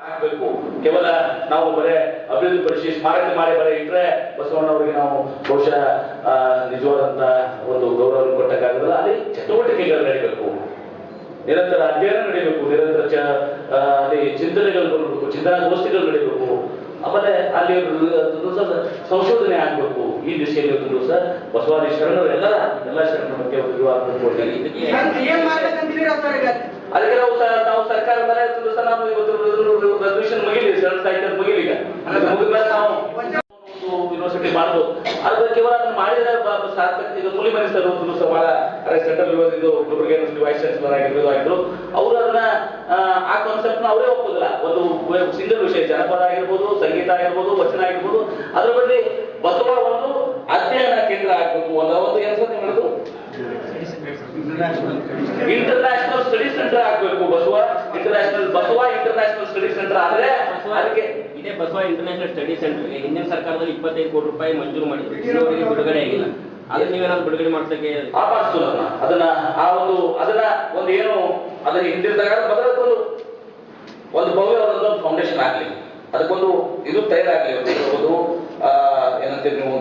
ಆಗ್ಬೇಕು. ಕೇವಲ ನಾವು ಬರೇ ಅಭಿವೃದ್ಧಿಪಡಿಸಿ ಸ್ಮಾರಕ ಮಾಡಿ ಬರೇ ಇಟ್ರೆ ಬಸವಣ್ಣವರಿಗೆ ನಾವು ಬಹುಶಃ ನಿಜವಾದಂತ ಒಂದು ಗೌರವ ಕೊಟ್ಟಕ್ಕಾಗಲ್ಲ. ಅಲ್ಲಿ ಚಟುವಟಿಕೆಗಳು ನಡೀಬೇಕು, ನಿರಂತರ ಅಧ್ಯಯನ ನಡೀಬೇಕು, ನಿರಂತರ ಅಲ್ಲಿ ಚಿಂತನೆಗಳು ಬರಬೇಕು, ಚಿಂತನಾಗೋಷ್ಠಿಗಳು ನಡೀಬೇಕು, ಆಮೇಲೆ ಅಲ್ಲಿ ಸಂಶೋಧನೆ ಆಗ್ಬೇಕು. ಈ ದಿಶೆಯಲ್ಲಿ ಒಂದು ದಿವಸ ಬಸವಾದಿ ಶರಣರು ಎಲ್ಲ ಶರಣರ ಬಗ್ಗೆ ಒಂದು ಅದಕ್ಕೆ ನಾವು ಸರ್ಕಾರ ಮೇಲೆ ದಿವಸ ನಾವು ಇವತ್ತು ರೆಸಲ್ಯೂಷನ್ ಮುಗಿಲಿ, ಶರಣ ಸಾಹಿತ್ಯ ಮುಗಿಲಿ. ಈಗ ಮುಗಿದ್ಮೇಲೆ ನಾವು ಯೂನಿವರ್ಸಿಟಿ ಮಾಡ್ಬೋದು. ಅದ್ರ ಕೇವಲ ಅದನ್ನು ಮಾಡಿದ್ರೆ ಸಾರ್ಥಕ. ಇದು ಮುಲಿಮನಿ ಸರ್ ಒಂದು ದಿವಸ ಬಹಳ ಸೆಂಟ್ರಲ್ ಇದು ಗುಲ್ಬರ್ಗ ಯೂನಿವರ್ಸಿಟಿ ವೈಸ್ ಚಾನ್ಸಲರ್ ಆಗಿದ್ರು. ಅವರು ಅದನ್ನ ಆ ಕಾನ್ಸೆಪ್ಟ್ ಅವರೇ ಒಪ್ಪೋದಿಲ್ಲ. ಒಂದು ಸಿಂಗಲ್ ವಿಷಯ, ಜನಪದ ಆಗಿರ್ಬೋದು, ಸಂಗೀತ ಆಗಿರ್ಬೋದು, ವಚನ ಆಗಿರ್ಬೋದು, ಅದ್ರ ಬಗ್ಗೆ ಬಸವ ಒಂದು ಅಧ್ಯಯನ ಕೇಂದ್ರ ಆಗ್ಬೇಕು. ಒಂದು ಏನ್ಸತ್ತೆ ಹೇಳುದು ಇಂಟರ್ನ್ಯಾಷನಲ್ ಸ್ಟಡಿ ಸೆಂಟರ್ ಆಗ್ಬೇಕು. ಬಸವ ಇಂಟರ್ನ್ಯಾಷನಲ್ ಸ್ಟಡಿ ಸೆಂಟರ್ ಆದ್ರೆ ಅದಕ್ಕೆ ಇದೇ ಬಸವ ಇಂಟರ್ನ್ಯಾಷನಲ್ ಸ್ಟಡಿ ಸೆಂಟರ್ ಹಿಂದಿನ ಸರ್ಕಾರದಲ್ಲಿ 25 ಕೋಟಿ ರೂಪಾಯಿ ಮಂಜೂರು ಮಾಡಿದ್ರು, ಇನ್ನೂವರೆಗೆ ಬಿಡುಗಡೆ ಆಗಿಲ್ಲ. ಅದನ್ನ ನೀವೇನಾದ್ರು ಬಿಡುಗಡೆ ಮಾಡ್ಸಕ್ಕೆ ಅದನ್ನ ಒಂದು ಏನು ಅದನ್ನ ಹಿಂದಿರಿದಾಗ ಬದಲಕ್ಕೊಂದು ಭವ್ಯವಾದ ಫೌಂಡೇಶನ್ ಆಗ್ಲಿ, ಅದಕ್ಕೊಂದು ಇದು ತಯಾರಾಗ್ಲಿ. ಒಂದು ಏನಂತೀರಿ ನೀವು,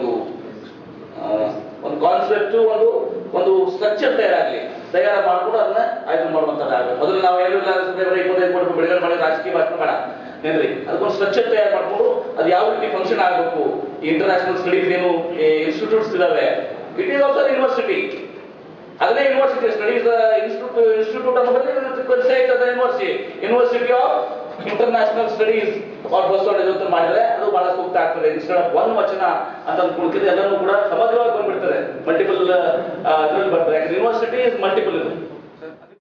ಒಂದು ಕಾನ್ಸೆಪ್ಟ್, ಒಂದು ಸ್ಟ್ರಕ್ಚರ್ ತಯಾರು ಮಾಡ್ಕೊಂಡು ಅದನ್ನ ಆಯ್ಕೆ ಮಾಡುವಂತದ್ದು. ಮೊದಲು ನಾವು ಏನಿಲ್ಲ 25 ಕೋಟಿ ಬಿಡುಗಡೆ ಮಾಡಿ ರಾಜಕೀಯ ಭಾಷಣ ಬೇಡ ಏನ್ರಿ, ಅದಕ್ಕೊಂದು ಸ್ಟ್ರಕ್ಚರ್ ತಯಾರು ಮಾಡ್ಕೊಂಡು ಅದು ಯಾವ ರೀತಿ ಫಂಕ್ಷನ್ ಆಗಬೇಕು. ಇಂಟರ್ನ್ಯಾಷನಲ್ ಸ್ಟಡೀಸ್ ಏನು ಇನ್ಸ್ಟಿಟ್ಯೂಟ್ಸ್ ಇದಾವೆ, ಇಟ್ ಈಸ್ ಆಲ್ಸೋ ಯೂನಿವರ್ಸಿಟಿ. ಅದನ್ನೇ ಯೂನಿವರ್ಸಿಟಿ ಸ್ಟಡೀಸ್ ಇನ್ಸ್ಟಿಟ್ಯೂಟ್ ಅನ್ನೋದು university of international studies Basavanna ಮಾಡಿದ್ರೆ ಅದು ಬಹಳ ಸೂಕ್ತ ಆಗ್ತದೆ. ಇನ್ಸ್ಟೆಡ್ ಆಫ್ ಒಂದು ವಚನ ಅಂತ ಕುಳಿತಿದ್ರೆ ಎಲ್ಲರೂ ಕೂಡ ಸಮಗ್ರವಾಗಿ ಬಂದ್ಬಿಡ್ತಾರೆ, ಮಲ್ಟಿಪಲ್ ಬರ್ತದೆ. ಯಾಕಂದ್ರೆ ಯೂನಿವರ್ಸಿಟಿ ಇಸ್ ಮಲ್ಟಿಪಲ್ ಇದು.